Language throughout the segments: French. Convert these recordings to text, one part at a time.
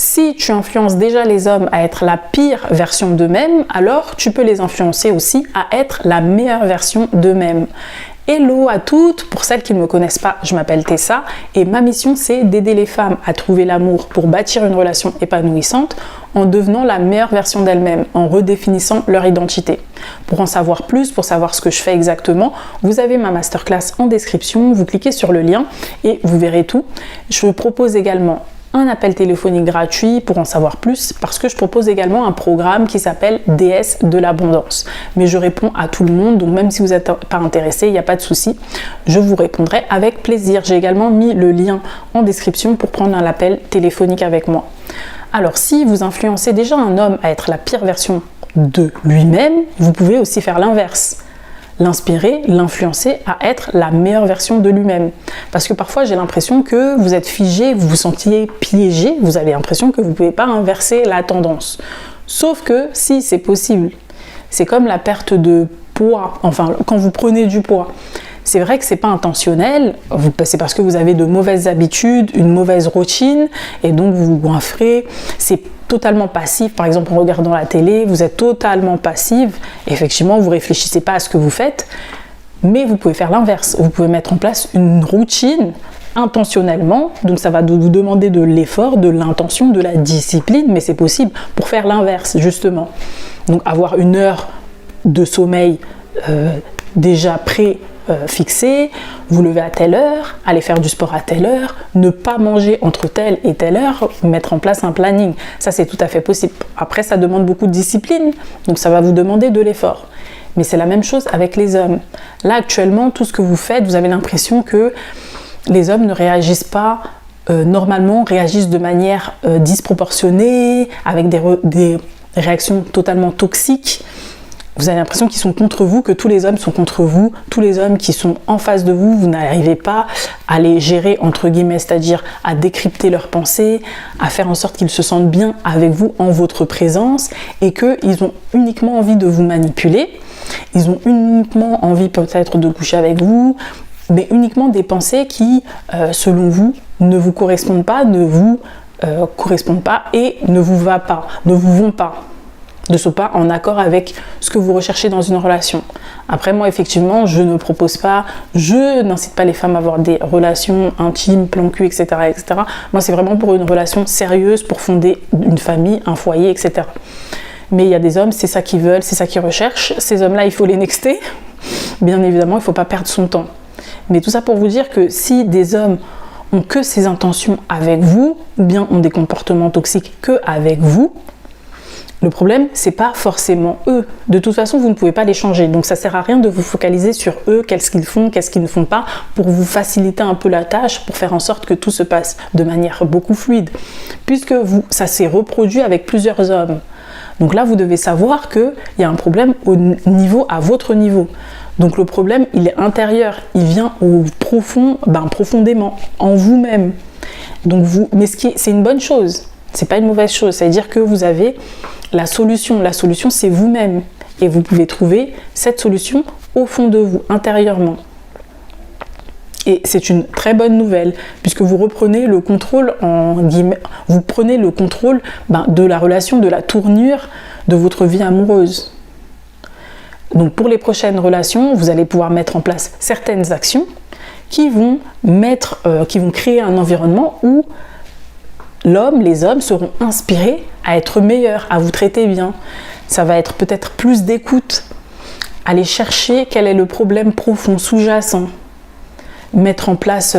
Si tu influences déjà les hommes à être la pire version d'eux-mêmes, alors tu peux les influencer aussi à être la meilleure version d'eux-mêmes. Hello à toutes, pour celles qui ne me connaissent pas, je m'appelle Tessa et ma mission c'est d'aider les femmes à trouver l'amour pour bâtir une relation épanouissante en devenant la meilleure version d'elles-mêmes, en redéfinissant leur identité. Pour en savoir plus, pour savoir ce que je fais exactement, vous avez ma masterclass en description, vous cliquez sur le lien et vous verrez tout. Je vous propose également un appel téléphonique gratuit pour en savoir plus parce que je propose également un programme qui s'appelle déesse de l'abondance. Mais je réponds à tout le monde, donc même si vous n'êtes pas intéressé, il n'y a pas de souci, je vous répondrai avec plaisir. J'ai également mis le lien en description pour prendre un appel téléphonique avec moi. Alors si vous influencez déjà un homme à être la pire version de lui-même, vous pouvez aussi faire l'inverse. L'inspirer, l'influencer à être la meilleure version de lui-même. Parce que parfois j'ai l'impression que vous êtes figé, vous vous sentiez piégé, vous avez l'impression que vous ne pouvez pas inverser la tendance. Sauf que si, c'est possible. C'est comme la perte de poids, enfin quand vous prenez du poids. C'est vrai que c'est pas intentionnel, c'est parce que vous avez de mauvaises habitudes, une mauvaise routine, et donc vous vous goinfrez, c'est totalement passif. Par exemple, en regardant la télé, vous êtes totalement passive. Effectivement, vous ne réfléchissez pas à ce que vous faites, mais vous pouvez faire l'inverse. Vous pouvez mettre en place une routine intentionnellement, donc ça va vous demander de l'effort, de l'intention, de la discipline, mais c'est possible pour faire l'inverse, justement. Donc avoir une heure de sommeil déjà fixé, vous levez à telle heure, aller faire du sport à telle heure, ne pas manger entre telle et telle heure, mettre en place un planning. Ça, c'est tout à fait possible. Après, ça demande beaucoup de discipline, donc ça va vous demander de l'effort. Mais c'est la même chose avec les hommes. Là, actuellement, tout ce que vous faites, vous avez l'impression que les hommes ne réagissent pas normalement, réagissent de manière disproportionnée, avec des réactions totalement toxiques. Vous avez l'impression qu'ils sont contre vous, que tous les hommes sont contre vous, tous les hommes qui sont en face de vous, vous n'arrivez pas à les gérer, entre guillemets, c'est-à-dire à décrypter leurs pensées, à faire en sorte qu'ils se sentent bien avec vous en votre présence et qu'ils ont uniquement envie de vous manipuler, ils ont uniquement envie peut-être de coucher avec vous, mais uniquement des pensées qui, selon vous, ne vous correspondent pas, ne vous correspondent pas et ne vous vont pas, ne sont pas en accord avec ce que vous recherchez dans une relation. Après, moi, effectivement, je n'incite pas les femmes à avoir des relations intimes, plan cul, etc., etc. Moi, c'est vraiment pour une relation sérieuse, pour fonder une famille, un foyer, etc. Mais il y a des hommes, c'est ça qu'ils veulent, c'est ça qu'ils recherchent. Ces hommes-là, il faut les nexter. Bien évidemment, il ne faut pas perdre son temps. Mais tout ça pour vous dire que si des hommes ont que ces intentions avec vous, ou bien ont des comportements toxiques que avec vous, le problème, c'est pas forcément eux. De toute façon, vous ne pouvez pas les changer. Donc ça sert à rien de vous focaliser sur eux, qu'est-ce qu'ils font, qu'est-ce qu'ils ne font pas, pour vous faciliter un peu la tâche, pour faire en sorte que tout se passe de manière beaucoup fluide. Puisque ça s'est reproduit avec plusieurs hommes. Donc là, vous devez savoir qu'il y a un problème à votre niveau. Donc le problème, il est intérieur, il vient au profond, profondément, en vous-même. Donc mais c'est une bonne chose. C'est pas une mauvaise chose, c'est-à-dire que vous avez la solution. La solution, c'est vous-même. Et vous pouvez trouver cette solution au fond de vous, intérieurement. Et c'est une très bonne nouvelle, puisque vous reprenez le contrôle, vous prenez le contrôle de la relation, de la tournure de votre vie amoureuse. Donc pour les prochaines relations, vous allez pouvoir mettre en place certaines actions qui vont créer un environnement où les hommes seront inspirés à être meilleurs, à vous traiter bien. Ça va être peut-être plus d'écoute, aller chercher quel est le problème profond, sous-jacent, mettre en place,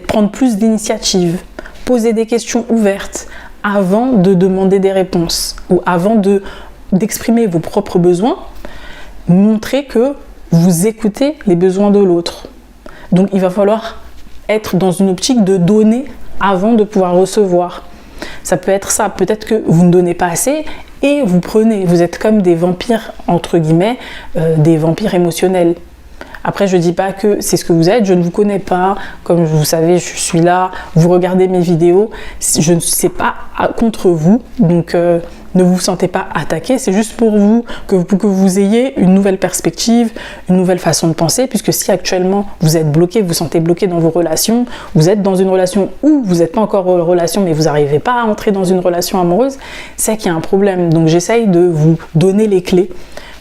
prendre plus d'initiatives, poser des questions ouvertes avant de demander des réponses ou avant d'exprimer vos propres besoins, montrer que vous écoutez les besoins de l'autre. Donc il va falloir être dans une optique de donner avant de pouvoir recevoir. Ça peut être ça, peut-être que vous ne donnez pas assez et vous êtes comme des vampires, entre guillemets, des vampires émotionnels. Après, je ne dis pas que c'est ce que vous êtes, je ne vous connais pas, comme vous savez, je suis là, vous regardez mes vidéos, je ne sais pas contre vous, donc Ne vous sentez pas attaqué, c'est juste pour vous que vous ayez une nouvelle perspective, une nouvelle façon de penser, puisque si actuellement vous êtes bloqué, vous vous sentez bloqué dans vos relations, vous êtes dans une relation où vous n'êtes pas encore en relation, mais vous n'arrivez pas à entrer dans une relation amoureuse, c'est qu'il y a un problème. Donc j'essaye de vous donner les clés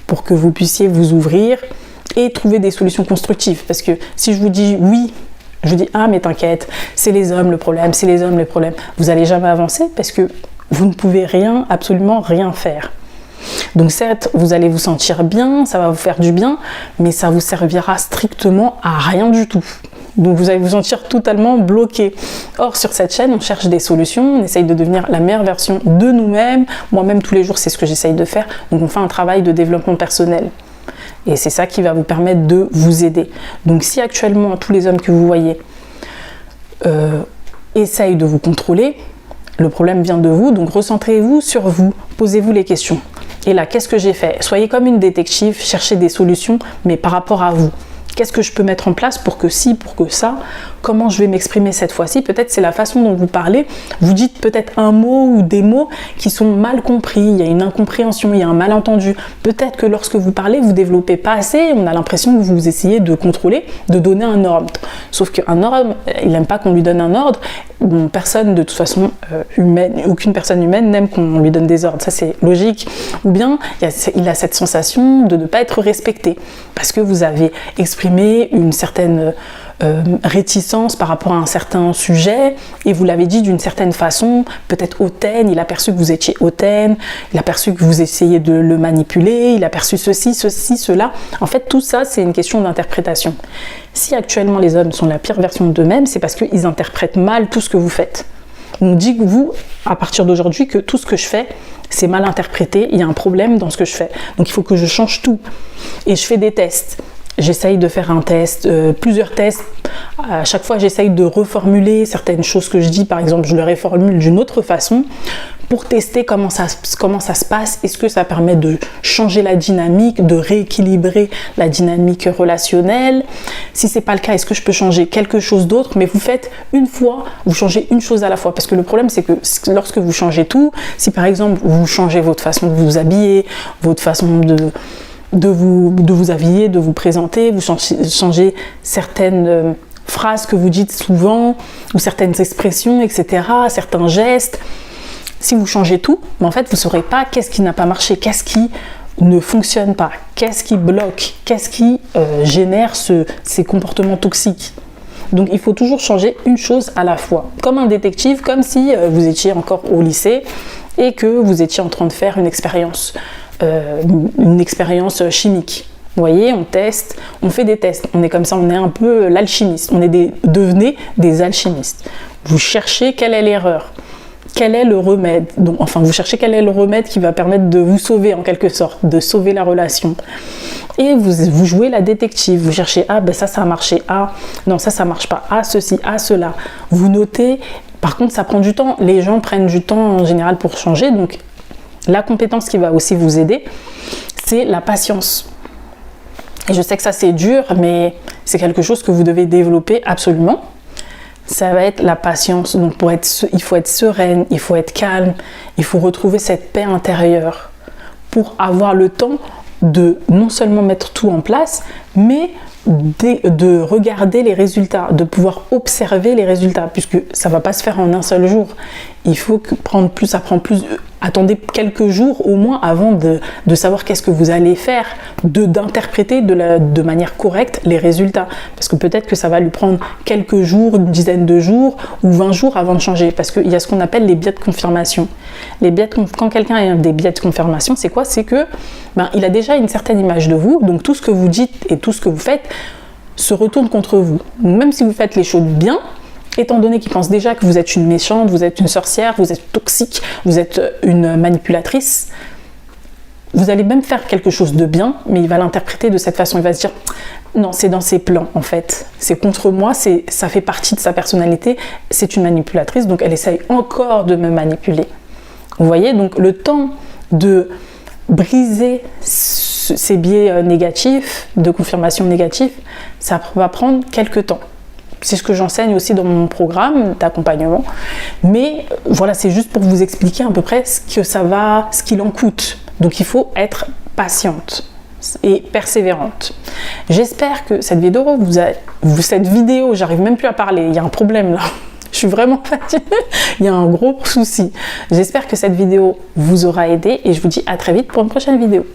pour que vous puissiez vous ouvrir et trouver des solutions constructives. Parce que si je vous dis oui, je vous dis ah mais t'inquiète, c'est les hommes le problème, c'est les hommes le problème, vous n'allez jamais avancer parce que vous ne pouvez rien, absolument rien faire. Donc certes, vous allez vous sentir bien, ça va vous faire du bien, mais ça vous servira strictement à rien du tout. Donc vous allez vous sentir totalement bloqué. Or sur cette chaîne, on cherche des solutions, on essaye de devenir la meilleure version de nous-mêmes. Moi-même tous les jours, c'est ce que j'essaye de faire. Donc on fait un travail de développement personnel. Et c'est ça qui va vous permettre de vous aider. Donc si actuellement tous les hommes que vous voyez essayent de vous contrôler, le problème vient de vous, donc recentrez-vous sur vous, posez-vous les questions. Et là, qu'est-ce que j'ai fait? Soyez comme une détective, cherchez des solutions, mais par rapport à vous. Qu'est-ce que je peux mettre en place pour que ci, pour que ça? Comment je vais m'exprimer cette fois-ci? Peut-être c'est la façon dont vous parlez. Vous dites peut-être un mot ou des mots qui sont mal compris. Il y a une incompréhension, il y a un malentendu. Peut-être que lorsque vous parlez, vous ne développez pas assez. On a l'impression que vous essayez de contrôler, de donner un ordre. Sauf qu'un ordre, il n'aime pas qu'on lui donne un ordre. Bon, personne de toute façon humaine, aucune personne humaine n'aime qu'on lui donne des ordres. Ça c'est logique. Ou bien il a cette sensation de ne pas être respecté parce que vous avez exprimé une certaine réticence par rapport à un certain sujet et vous l'avez dit d'une certaine façon, peut-être hautaine, il a perçu que vous étiez hautaine, il a perçu que vous essayez de le manipuler, il a perçu ceci, cela. En fait, tout ça, c'est une question d'interprétation. Si actuellement les hommes sont la pire version d'eux-mêmes, c'est parce qu'ils interprètent mal tout ce que vous faites. On dit que vous, à partir d'aujourd'hui, que tout ce que je fais, c'est mal interprété, il y a un problème dans ce que je fais. Donc il faut que je change tout. Et je fais des tests. J'essaye de faire un test, plusieurs tests. À chaque fois, j'essaye de reformuler certaines choses que je dis. Par exemple, je le reformule d'une autre façon pour tester comment ça se passe. Est-ce que ça permet de changer la dynamique, de rééquilibrer la dynamique relationnelle? Si c'est pas le cas, est-ce que je peux changer quelque chose d'autre? Mais vous faites une fois, vous changez une chose à la fois. Parce que le problème, c'est que lorsque vous changez tout, si par exemple, vous changez votre façon de vous habiller, votre façon de vous habiller, de vous présenter, vous changez certaines phrases que vous dites souvent, ou certaines expressions, etc., certains gestes. Si vous changez tout, en fait, vous ne saurez pas qu'est-ce qui n'a pas marché, qu'est-ce qui ne fonctionne pas, qu'est-ce qui bloque, qu'est-ce qui génère ces comportements toxiques. Donc il faut toujours changer une chose à la fois, comme un détective, comme si vous étiez encore au lycée et que vous étiez en train de faire une expérience chimique. Vous voyez, on teste, on fait des tests, on est comme ça, on est un peu l'alchimiste, devenez des alchimistes. Vous cherchez quelle est l'erreur, quel est le remède, donc, enfin vous cherchez quel est le remède qui va permettre de vous sauver en quelque sorte, de sauver la relation. Et vous jouez la détective, vous cherchez, ah ben ça a marché, ah non ça marche pas, ah ceci, ah cela. Vous notez, par contre ça prend du temps, les gens prennent du temps en général pour changer, donc la compétence qui va aussi vous aider, c'est la patience. Et je sais que ça c'est dur, mais c'est quelque chose que vous devez développer absolument. Ça va être la patience. Donc il faut être sereine, il faut être calme, il faut retrouver cette paix intérieure pour avoir le temps de non seulement mettre tout en place, mais de regarder les résultats, de pouvoir observer les résultats, puisque ça ne va pas se faire en un seul jour. Il faut ça prend plus. Attendez quelques jours au moins avant de savoir qu'est-ce que vous allez faire, d'interpréter de manière correcte les résultats. Parce que peut-être que ça va lui prendre quelques jours, une dizaine de jours ou 20 jours avant de changer. Parce qu'il y a ce qu'on appelle les biais de confirmation. Quand quelqu'un a des biais de confirmation, c'est quoi? C'est que il a déjà une certaine image de vous, donc tout ce que vous dites et tout ce que vous faites se retourne contre vous. Même si vous faites les choses bien, étant donné qu'il pense déjà que vous êtes une méchante, vous êtes une sorcière, vous êtes toxique, vous êtes une manipulatrice, vous allez même faire quelque chose de bien, mais il va l'interpréter de cette façon. Il va se dire, non, c'est dans ses plans en fait, c'est contre moi, ça fait partie de sa personnalité, c'est une manipulatrice, donc elle essaye encore de me manipuler. Vous voyez, donc le temps de briser ces biais négatifs, de confirmation négative, ça va prendre quelques temps. c'est ce que j'enseigne aussi dans mon programme d'accompagnement. Mais voilà, c'est juste pour vous expliquer à peu près ce qu'il en coûte. Donc il faut être patiente et persévérante. J'espère que cette vidéo, j'arrive même plus à parler, il y a un problème là. Je suis vraiment fatiguée, il y a un gros souci. J'espère que cette vidéo vous aura aidé et je vous dis à très vite pour une prochaine vidéo.